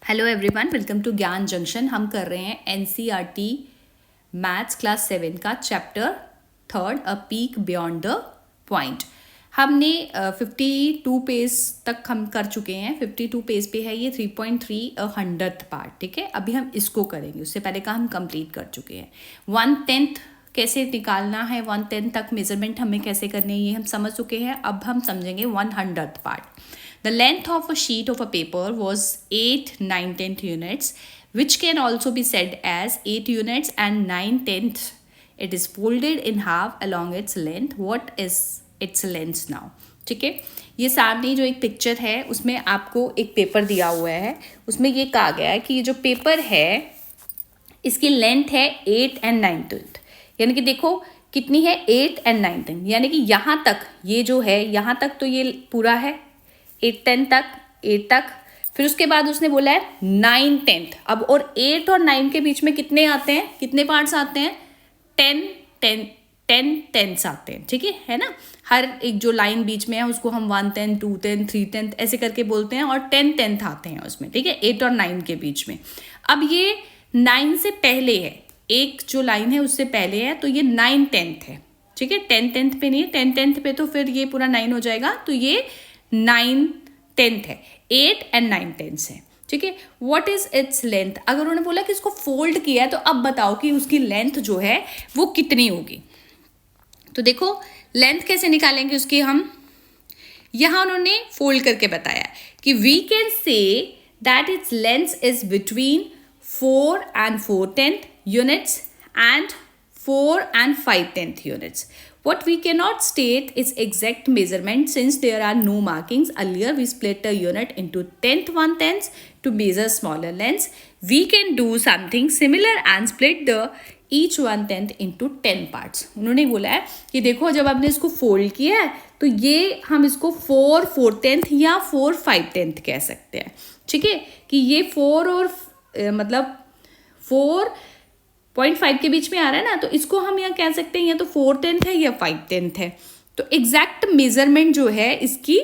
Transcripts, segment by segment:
Hello everyone, welcome to ज्ञान junction. हम कर रहे हैं एनसीईआरटी मैथ्स क्लास 7 का chapter 3 a peak beyond the point. हमने 52 पेज तक हम कर चुके हैं। 52 पेज पे है ये 3.3 100th पार्ट। ठीक है, अभी हम इसको करेंगे। उससे पहले का हम कंप्लीट कर चुके हैं। 1/10 कैसे निकालना है, 1/10 तक मेजरमेंट हमें कैसे करनी है ये हम समझ चुके हैं। अब हम समझेंगे 100th part. The length of a sheet of a paper was 8, 9, 10th units, which can also be said as 8 units and 9/10. It is folded in half along its length. What is its length now? ठीक है, ये सामने जो एक picture है उसमें आपको एक पेपर दिया हुआ है। उसमें ये कहा गया है कि ये जो पेपर है इसकी लेंथ है 8 and 9/10। यानी कि देखो कितनी है, 8 and 9/10। यानी कि यहाँ तक ये जो है, यहाँ तक तो ये पूरा है 8/10 तक, 8 तक। फिर उसके बाद उसने बोला है 9/10। अब और 8 और 9 के बीच में कितने आते हैं, कितने पार्ट्स आते हैं? 10 10 10 10 आते हैं। ठीक है ना। हर एक जो लाइन बीच में है उसको हम 1/10, 2/10, 3/10 ऐसे करके बोलते हैं और 10/10 आते हैं उसमें। ठीक है, 8 और 9 के बीच में। अब ये 9 से पहले है, एक जो लाइन है उससे पहले है, तो ये 9/10 है। ठीक है, 10/10 पे नहीं है। 10/10 पे तो फिर ये पूरा 9 हो जाएगा, तो ये 9/10 है। 8 and 9/10 है। ठीक है, व्हाट इज इट्स लेंथ? अगर उन्होंने बोला कि इसको फोल्ड किया है तो अब बताओ कि उसकी लेंथ जो है वो कितनी होगी। तो देखो लेंथ कैसे निकालेंगे उसकी हम। यहां उन्होंने फोल्ड करके बताया कि we can say that its length is between 4 and 4/10 units and 4 and 5/10 units. What we cannot state is exact measurement since there are no markings. Earlier we split a unit into 10th 1/10 to measure smaller lengths. We can do something similar and split the each 1/10 into 10 parts. उन्होंने बोला है कि देखो जब आपने इसको fold किया है तो ये हम इसको 4 4/10 या 4 5/10 कह सकते हैं। ठीक है, कि ये 4 और मतलब 4.5 के बीच में आ रहा है ना, तो इसको हम यहाँ कह सकते हैं या तो 4/10 है या 5/10 है। तो एग्जैक्ट मेजरमेंट जो है इसकी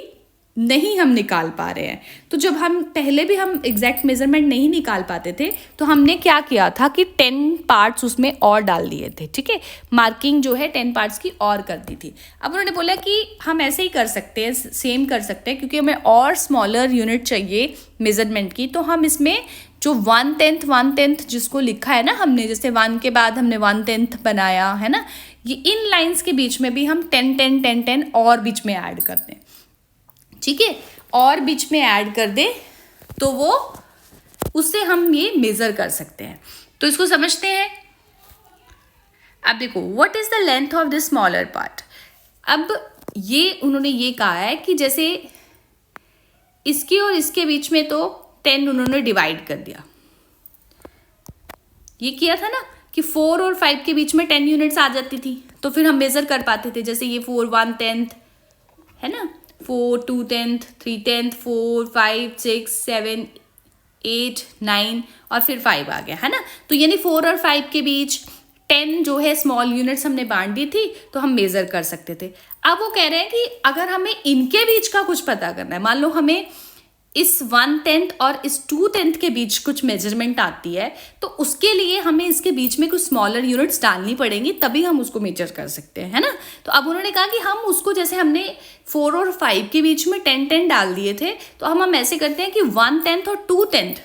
नहीं हम निकाल पा रहे हैं। तो जब हम पहले भी हम एग्जैक्ट मेजरमेंट नहीं निकाल पाते थे तो हमने क्या किया था कि 10 पार्ट्स उसमें और डाल दिए थे। ठीक है, मार्किंग जो है 10 पार्ट्स की और कर दी थी। अब उन्होंने बोला कि हम ऐसे ही कर सकते हैं, सेम कर सकते हैं, क्योंकि हमें और स्मॉलर यूनिट चाहिए मेजरमेंट की। तो हम इसमें जो 1/10 जिसको लिखा है ना हमने, जैसे 1 के बाद हमने 1/10 बनाया है ना, ये इन लाइंस के बीच में भी हम 10 10 10 10 और बीच में ऐड कर दें। ठीक है, और बीच में ऐड कर दें तो वो उससे हम ये मेजर कर सकते हैं। तो इसको समझते हैं। अब देखो what is the length of this smaller part. अब ये उन्होंने ये कहा है कि जैसे इसके और इसके बीच में तो 10 उन्होंने डिवाइड कर दिया। ये किया था ना कि 4 और 5 के बीच में 10 यूनिट्स आ जाती थी, तो फिर हम मेजर कर पाते थे। जैसे ये 4 1/10 है ना, 4 2/10 3/10 4 5 6 7 8 9 और फिर 5 आ गया है ना। तो यानी 4 और 5 के बीच 10 जो है स्मॉल यूनिट्स हमने बांट दी थी, तो हम मेजर कर सकते थे। अब वो कह रहे हैं कि अगर हमें इनके बीच का कुछ पता करना है, मान लो हमें इस 1/10 और इस 2/10 के बीच कुछ मेजरमेंट आती है, तो उसके लिए हमें इसके बीच में कुछ स्मॉलर यूनिट्स डालनी पड़ेंगी, तभी हम उसको मेजर कर सकते हैं, है ना। तो अब उन्होंने कहा कि हम उसको, जैसे हमने 4 और 5 के बीच में 10 10 डाल दिए थे, तो हम ऐसे करते हैं कि 1/10 और 2/10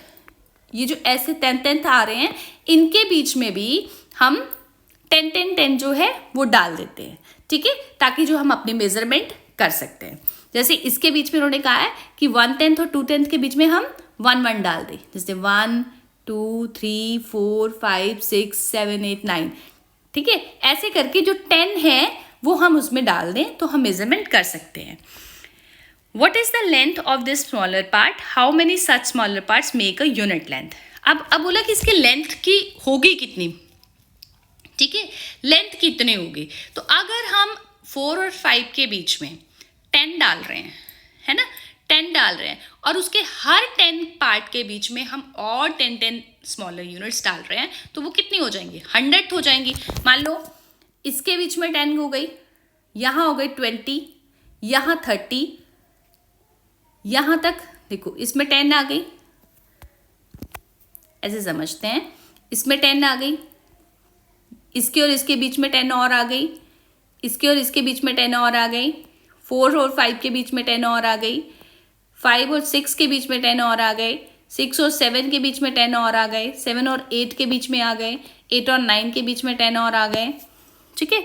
ये जो ऐसे 10 10 आ रहे हैं, इनके बीच में भी हम 10 10 10 जो है वो डाल देते हैं। ठीक है, ताकि जो हम अपनी मेजरमेंट कर सकते हैं। जैसे इसके बीच में उन्होंने कहा है कि 1/10 और 2/10 के बीच में हम 1 1 डाल दें, जैसे 1 2 3 4 5 6 7 8 9। ठीक है, ऐसे करके जो 10 है वो हम उसमें डाल दें तो हम मेजरमेंट कर सकते हैं। What is the length of this smaller part? How many such smaller parts make a unit length? अब बोला कि इसकी लेंथ की होगी कितनी। ठीक है, लेंथ कितनी होगी। तो अगर हम 4 और 5 के बीच में 10 डाल रहे हैं, है ना, 10 डाल रहे हैं, और उसके हर 10 पार्ट के बीच में हम और 10 10 स्मॉलर यूनिट्स डाल रहे हैं, तो वो कितनी हो जाएंगी? 100 हो जाएंगी। मान लो इसके बीच में 10 हो गई, यहाँ हो गई 20, यहाँ 30, यहाँ तक देखो इसमें 10 आ गई, ऐसे समझते हैं। इसमें 10 आ गई, इसके और इसके बीच में 10 और आ गई, इसके और इसके बीच में 10 और आ गई, 4 और 5 के बीच में 10 और आ गई, 5 और 6 के बीच में 10 और आ गए, 6 और 7 के बीच में 10 और आ गए, 7 और 8 के बीच में आ गए, 8 और 9 के बीच में 10 और आ गए। ठीक है,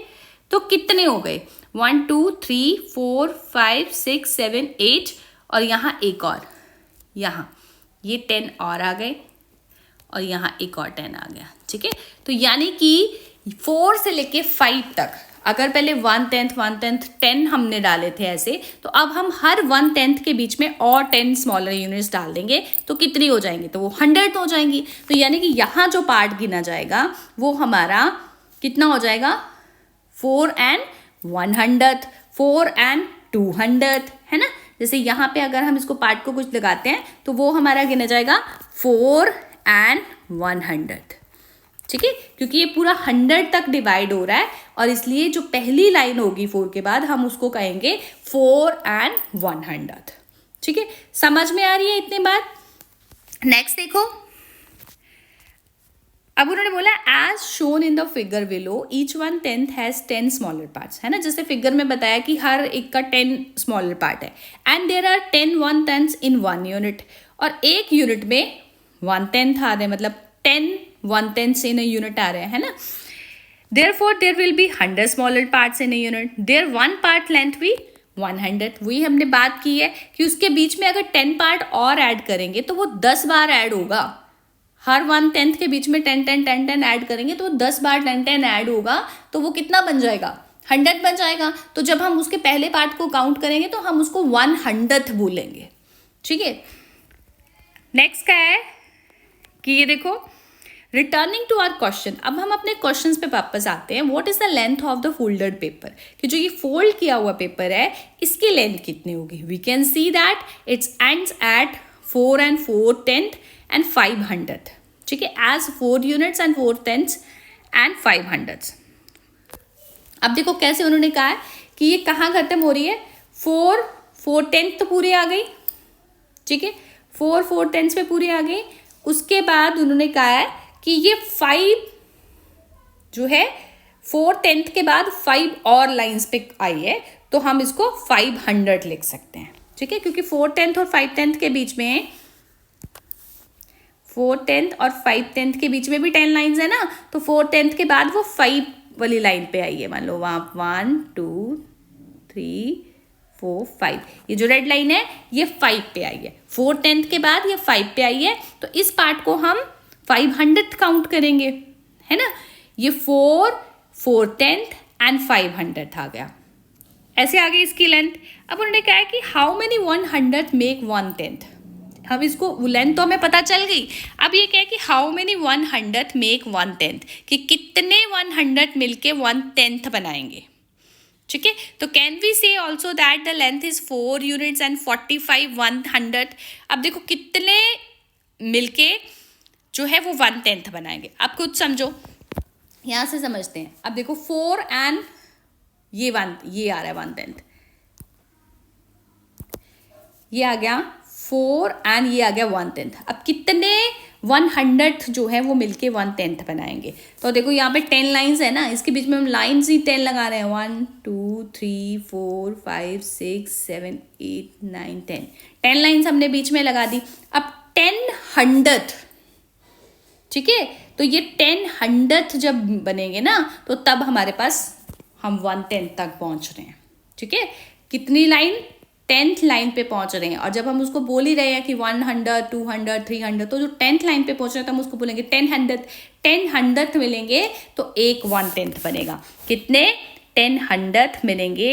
तो कितने हो गए? 1 2 3 4 5 6 7 8 और यहाँ एक और, यहाँ ये 10 और आ गए और यहाँ एक और 10 आ गया। ठीक है, तो यानी कि 4 से लेके 5 तक, अगर पहले 1/10 10 हमने डाले थे ऐसे, तो अब हम हर 1/10 के बीच में और 10 स्मॉलर यूनिट्स डाल देंगे तो कितनी हो जाएंगी? तो वो 100 हो जाएंगी। तो यानी कि यहाँ जो पार्ट गिना जाएगा वो हमारा कितना हो जाएगा? 4 and 100, 4 and 200, है ना। जैसे यहाँ पे अगर हम इसको पार्ट को कुछ लगाते हैं तो वो हमारा गिना जाएगा 4 and 100। ठीक है, क्योंकि ये पूरा 100 तक डिवाइड हो रहा है और इसलिए जो पहली लाइन होगी 4 के बाद हम उसको कहेंगे 4 and 100। ठीक है, समझ में आ रही है इतनी बात? नेक्स्ट देखो, अब उन्होंने बोला as shown in the figure below each 1/10 has 10 smaller parts, है ना। जैसे फिगर में बताया कि हर एक का 10 स्मॉलर पार्ट है and there are 10 1/10 in 1 unit, और एक यूनिट में 1/10 आ रहे हैं, मतलब 10 1/10 इन अ यूनिट आ रहे हैं, है ना। Therefore there will be 100 smaller parts in a unit, there 1 part length भी 100। वही हमने बात की है कि उसके बीच में अगर 10 पार्ट और ऐड करेंगे तो वो 10 बार ऐड होगा। हर 1/10 के बीच में 10 10 10 10 ऐड करेंगे तो 10 बार 10 10 ऐड होगा, तो वो कितना बन जाएगा? 100 बन जाएगा। तो जब हम उसके पहले पार्ट को काउंट करेंगे तो हम उसको 100th बोलेंगे। ठीक है, नेक्स्ट क्या है कि ये देखो, रिटर्निंग टू आवर क्वेश्चन, अब हम अपने क्वेश्चंस पे वापस आते हैं। What is the length of the folded paper, कि जो ये फोल्ड किया हुआ पेपर है इसकी लेंथ कितनी होगी? We can see that its ends at 4 and 4/10 and 500। ठीक है, एज 4 यूनिट्स एंड 4/10 and 500। अब देखो कैसे उन्होंने कहा है कि ये कहाँ खत्म हो रही है? 4 4/10 तो पूरी आ गई। ठीक है, 4 4/10 पे पूरी आ गई। उसके बाद उन्होंने कहा है कि ये 5 जो है 4/10 के बाद 5 और लाइंस पे आई है, तो हम इसको 500 लिख सकते हैं। ठीक है, क्योंकि 4/10 और 5/10 के बीच में 4/10 और 5/10 के बीच में भी 10 लाइंस है ना, तो 4/10 के बाद वो 5 वाली लाइन पे आई है। मान लो वहाँ 1 2 3 4 5, ये जो रेड लाइन है ये 5 पे आई है। 4/10 के बाद ये 5 पे आई है, तो इस पार्ट को हम 500 काउंट करेंगे, है ना। ये 4 4/10 एंड 500 आ गया। ऐसे आ गई इसकी लेंथ। अब उन्होंने कहा है कि हाउ मेनी 100 मेक 1/10। अब इसको लेंथ तो हमें पता चल गई। अब ये क्या है कि हाउ मेनी 100 मेक 1/10, कि कितने 100 मिलके 1/10 बनाएंगे। ठीक है, तो कैन वी से also that the length is 4 units and 45 100। अब देखो कितने मिलके जो है वो 1/10 बनाएंगे। आप खुद समझो, यहाँ से समझते हैं। अब देखो 4 एंड ये आ रहा है 1/10, ये आ गया 4 एंड ये आ गया 1/10। अब कितने 100 जो है वो मिलके 1/10 बनाएंगे? तो देखो यहाँ पे 10 लाइंस है ना, इसके बीच में हम लाइंस ही 10 लगा रहे हैं। 1 2 3 4 5 6 7 8 9 10 10 लाइंस हमने बीच में लगा दी। अब 10 ठीक है, तो ये 10 जब बनेंगे ना, तो तब हमारे पास हम 1/10 तक पहुंच रहे हैं। ठीक है, कितनी लाइन? 10th लाइन पे पहुंच रहे हैं। और जब हम उसको बोल ही रहे हैं कि 100 200 300, तो जो 10th लाइन पे पहुंच रहे हैं तो हम उसको बोलेंगे 10 मिलेंगे तो एक 1/10 बनेगा। कितने 10 मिलेंगे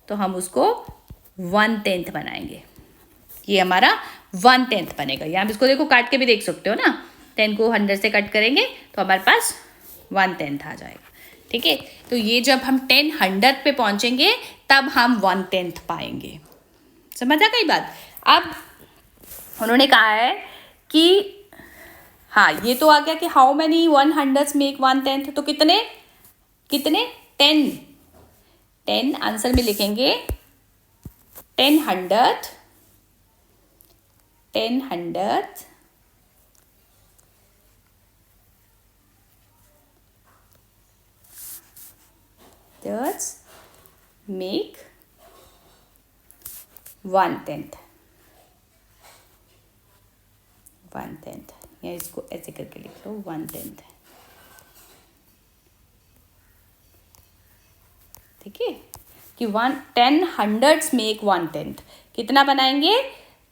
तो हम उसको 1/10 बनाएंगे। ये हमारा 1/10 बनेगा। यहाँ इसको देखो काट के भी देख सकते हो ना, 10 को 100 से कट करेंगे तो हमारे पास 1/10 आ जाएगा। ठीक है, तो ये जब हम 10 पे पहुंचेंगे तब हम 1/10 पाएंगे। समझा कई बात? अब उन्होंने कहा है कि हाँ, ये तो आ गया कि हाउ मैनी 100 मेक 1/10, तो कितने 10 आंसर में लिखेंगे 10 100 thirds make 1/10, 1/10, या इसको ऐसे करके लिख लो 1/10। ठीक है कि 10 हंड्रेड्स मेक 1/10, कितना बनाएंगे?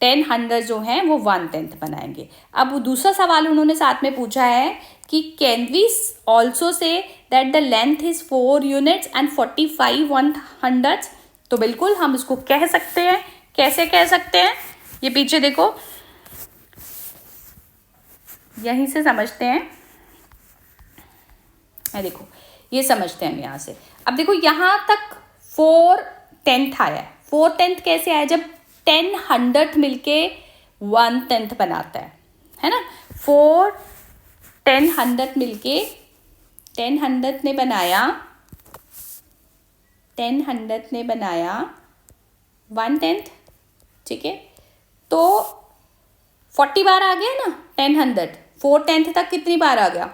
10 हंड्रेड जो हैं वो 1/10 बनाएंगे। अब दूसरा सवाल उन्होंने साथ में पूछा है कि can we also say that the length is 4 units and 45 1/100। तो बिल्कुल हम इसको कह सकते हैं। कैसे कह सकते हैं? ये पीछे देखो, यहीं से समझते हैं। देखो ये समझते हैं हम यहाँ से। अब देखो यहाँ तक 4/10 आया है। 4/10 कैसे आया? जब 10 हंड्रेड मिलके 1/10 बनाता है ना। 10 हंड्रेड मिलके 10 हंड्रेड ने बनाया 1/10। ठीक है, तो 40 बार आ गया ना 10 हंड्रेड। 4/10 तक कितनी बार आ गया?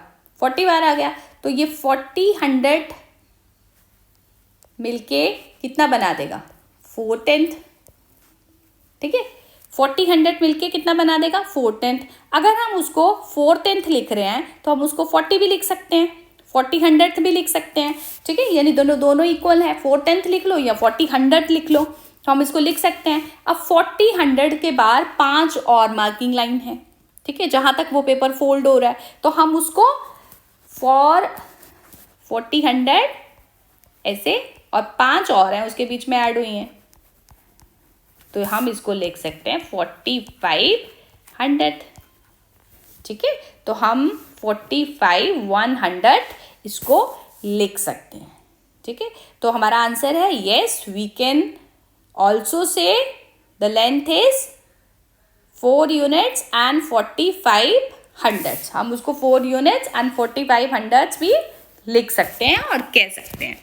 40 बार आ गया। तो ये 40 हंड्रेड मिलके कितना बना देगा? 4/10। ठीक है, 40 हंड्रेड मिलके कितना बना देगा? 4/10। अगर हम उसको 4/10 लिख रहे हैं तो हम उसको 40 भी लिख सकते हैं, 40 हंड्रेड भी लिख सकते हैं। ठीक है, यानी दोनों इक्वल है। 4/10 लिख लो या 40 हंड्रेड लिख लो, तो हम इसको लिख सकते हैं। अब 40 हंड्रेड के बाद 5 और मार्किंग लाइन है। ठीक है, जहाँ तक वो पेपर फोल्ड हो रहा है, तो हम उसको फॉर 40 हंड्रेड ऐसे, और 5 और हैं उसके बीच में ऐड हुई हैं, तो हम इसको लिख सकते हैं 4500। ठीक है, तो हम 45 इसको लिख सकते हैं। ठीक है, तो हमारा आंसर है yes, we can also say the length is 4 units and 45 hundreds. हम उसको 4 यूनिट्स एंड 45 हंड्रेड्स भी लिख सकते हैं और कह सकते हैं।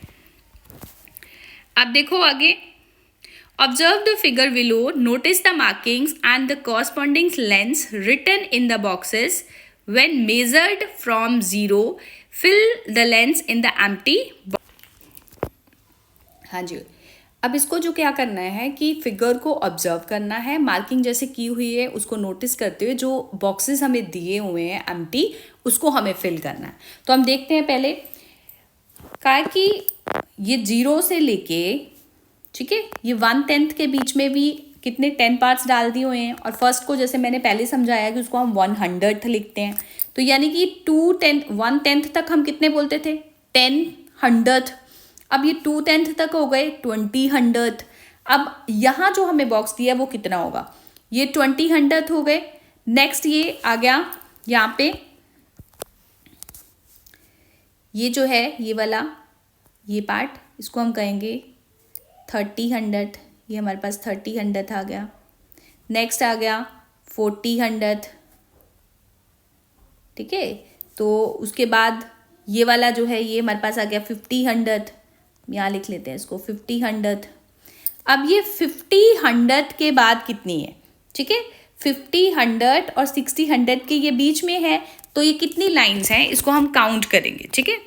अब देखो आगे, observe the figure below, notice the markings and the corresponding lengths written in the boxes when measured from 0, fill the lengths in the empty. हाँ जी, अब इसको जो क्या करना है कि फिगर को ऑब्जर्व करना है, मार्किंग जैसे की हुई है उसको नोटिस करते हुए जो बॉक्सेस हमें दिए हुए हैं एम्प्टी, उसको हमें फिल करना है। तो हम देखते हैं पहले, कहा कि ये 0 से लेके, ठीक है, ये 1/10 के बीच में भी कितने 10 पार्ट्स डाल दिए हुए हैं। और फर्स्ट को जैसे मैंने पहले समझाया कि उसको हम 100 लिखते हैं, तो यानी कि 1/10 तक हम कितने बोलते थे? 10 100। अब ये 2/10 तक हो गए 20 100। अब यहाँ जो हमें बॉक्स दिया है वो कितना होगा? ये 20 100 हो गए। नेक्स्ट ये आ गया यहाँ पे, ये जो है ये वाला, ये पार्ट, इसको हम कहेंगे 30 100। ये हमारे पास 30 100 आ गया। नेक्स्ट आ गया 40 100। ठीक है, तो उसके बाद ये वाला जो है ये हमारे पास आ गया 50 100। यहाँ लिख लेते हैं इसको 50 100। अब ये 50 100 के बाद कितनी है? ठीक है, 50 100 और 60 100 के ये बीच में है, तो ये कितनी लाइंस हैं इसको हम काउंट करेंगे। ठीक है,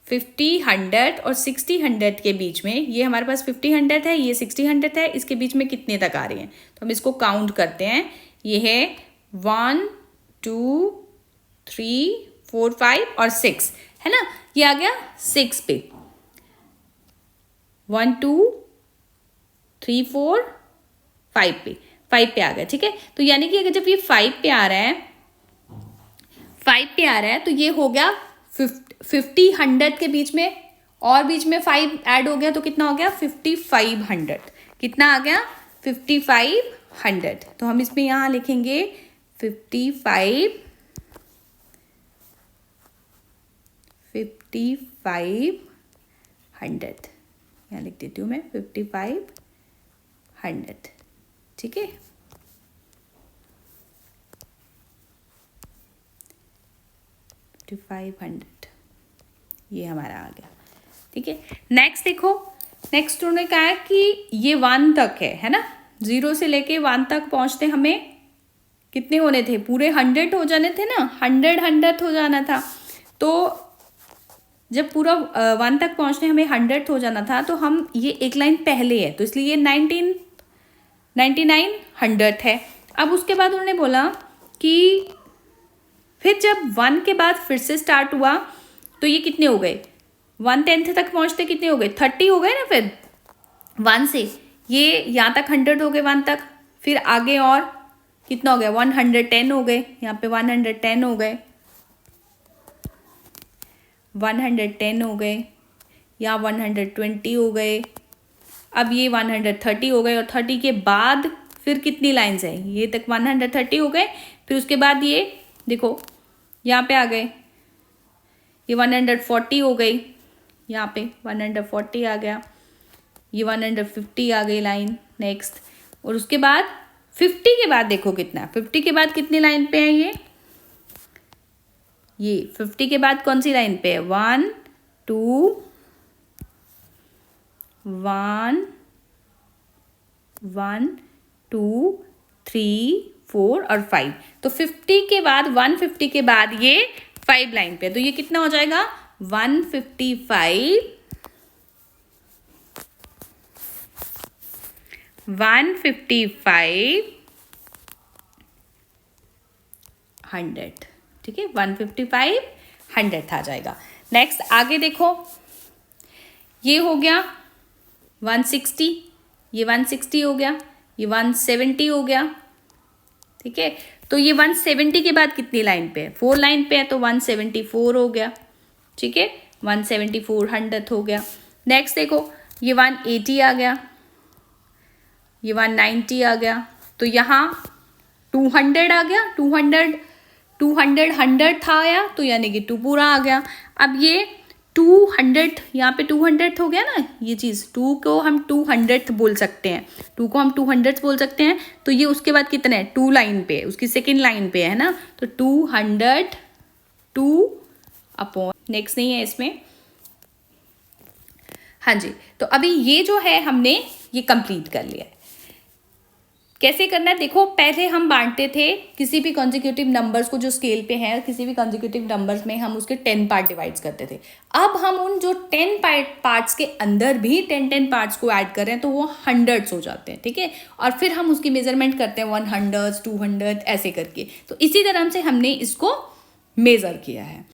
50 100 और 60 100 के बीच में, ये हमारे पास 50 100 है, ये 60 100 है, इसके बीच में कितने तक आ रही हैं? तो हम इसको काउंट करते हैं। ये है 1 2 3 4 5 और 6, है ना। ये आ गया 6 पे, 1 2 3 4 5 पे, 5 पे आ गया। ठीक है, तो यानी कि अगर जब ये 5 पे आ रहा है, 5 पे आ रहा है, तो ये हो गया 50 100 के बीच में, और बीच में 5 ऐड हो गया, तो कितना हो गया? 55 100। कितना आ गया? 55 100। तो हम इसमें यहाँ लिखेंगे 55 100। यहाँ लिख देती हूँ मैं 55 100। ठीक है, 5500 ये हमारा आ गया। ठीक है, नेक्स्ट देखो, नेक्स्ट उन्होंने कहा है कि ये 1 तक है ना। 0 से लेके 1 तक पहुँचते हमें कितने होने थे? पूरे 100 हो जाने थे ना, 100 100 हो जाना था। तो जब पूरा 1 तक पहुंचने हमें 100 हो जाना था, तो हम ये एक लाइन पहले है, तो इसलिए ये 19 99 100 है। अब उसके बाद उन्होंने बोला कि फिर जब 1 के बाद फिर से स्टार्ट हुआ तो ये कितने हो गए, 1/10 तक पहुंचते कितने हो गए, 30 हो गए ना। फिर 1 से ये यहाँ तक 100 हो गए 1 तक, फिर आगे और कितना हो गया, 110 हो गए, यहाँ पे 110 हो गए, 110 हो गए, या 120 हो गए। अब ये 130 हो गए, और 30 के बाद फिर कितनी लाइंस है, ये तक 130 हो गए। फिर उसके बाद ये देखो यहाँ पे आ गए, ये 140 हो गई, यहाँ पे 140 आ गया, ये 150 आ गई लाइन नेक्स्ट। और उसके बाद 50 के बाद देखो कितना, 50 के बाद कितनी लाइन पे है ये 50 के बाद कौन सी लाइन पे है, 1 2 1 1 2 3 4 और 5। तो 50 के बाद 150 के बाद ये 5 लाइन पे, तो ये कितना हो जाएगा 155 100, ठीक है, 155 100 आ जाएगा। नेक्स्ट आगे देखो, ये हो गया 160, ये 160 हो गया, ये 170 हो गया, ठीक है। तो ये 170 के बाद कितनी लाइन पे है, 4 लाइन पे है, तो 174 हो गया, ठीक है, 174 100 हो गया। नेक्स्ट देखो, ये 180 आ गया, ये 190 आ गया, तो यहाँ 200 आ गया, 200 100 था आया, तो यानी कि 2 पूरा आ गया। अब ये 200 यहाँ पे 200 हो गया ना, ये चीज़ 2 को हम 200 बोल सकते हैं, 2 को हम 200 बोल सकते हैं। तो ये उसके बाद कितना है, 2 लाइन पे, उसकी सेकेंड लाइन पे है ना, तो 200 2 अपॉन नेक्स्ट नहीं है इसमें। हाँ जी, तो अभी ये जो है हमने ये कंप्लीट कर लिया है। कैसे करना है देखो, पहले हम बांटते थे किसी भी कॉन्जिक्यूटिव नंबर्स को जो स्केल पे है, किसी भी कॉन्जिक्यूटिव नंबर्स में हम उसके 10 पार्ट डिवाइड करते थे। अब हम उन जो 10 पार्ट्स के अंदर भी 10 पार्ट्स को ऐड कर रहे हैं, तो वो 100s हो जाते हैं, ठीक है। और फिर हम उसकी मेजरमेंट करते हैं 100 200 ऐसे करके। तो इसी तरह से हमने इसको मेजर किया है।